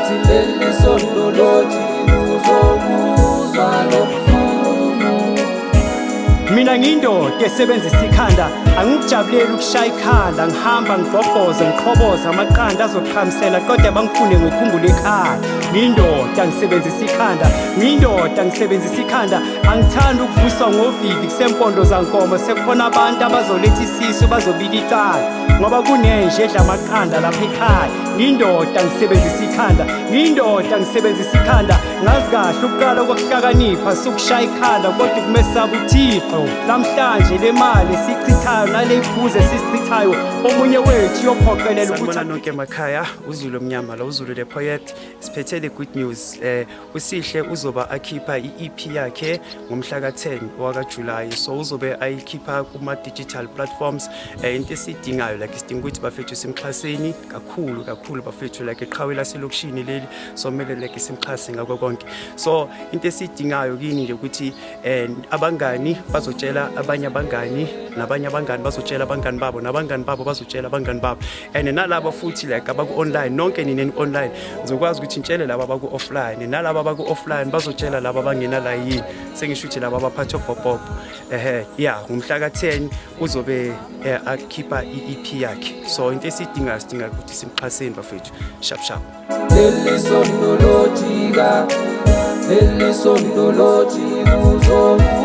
ngathi leli sondo lothi uzokuzwa lobuhlungu. Mina ngiyindoda esebenzisa ikhanda, angikujabulela ukushaya ikhanda, ngihamba ngigqobhoze ngiqhoboza amaqanda azoqhamisela kodwa bangifune ngikhumbule ekhaya. Ngiyindoda ngisebenzisa ikhanda, ngiyindoda ngisebenzisa ikhanda, angithandi ukuvuswa ngovivi kusempondo zankomo, sekukhona abantu abazoletha isisu bazobika icala ngoba kunenje edla amaqanda lapha ekhaya. Ngiyindoda ngisebenzisa ikhanda, ngiyindoda ngisebenzisa ikhanda, ngazi kahle ukuqala kokuhlakanipha sukushaya ikhanda kodwa kumesaba uThixo. Namhlanje le mali esichithayo nale phuze sisichithayo omunye wethu yophoqelela ukuthi sanibona nonke emakhaya. uZulu Mnyama la, uZulu the poet, siphethe the good news. uSihle uzoba akhipha i-EP yakhe ngomhla ka-10 wakaJulayi, so uzobe ayikhipha kuma-digital platforms. Into esiyidingayo like isidinga ukuthi bafethu simxhaseni kakhulu bafethu like iqhawe laselokishini leli, so kumele like simxhase ngakho konke. So into esiyidingayo kini nje ukuthi abangani bazotshela abanye abangani, nabanye abangani bazotshela abangani babo, nabangani babo bazotshela abangani babo, and nalabo futhi like abaku-online, nonke nini online ngizokwazi ukuthi ngitshele laba abaku-offline, nalaba abaku-offline bazotshela laba abangenalayini, sengisho ukuthi laba abaphathwa popopo. Ngomhla ka-10 uzobe akhipha i-EP yakhe, so into esidinga ukuthi simxhaseni bafethu sharp. Leli sondo lothi leli sondo lothi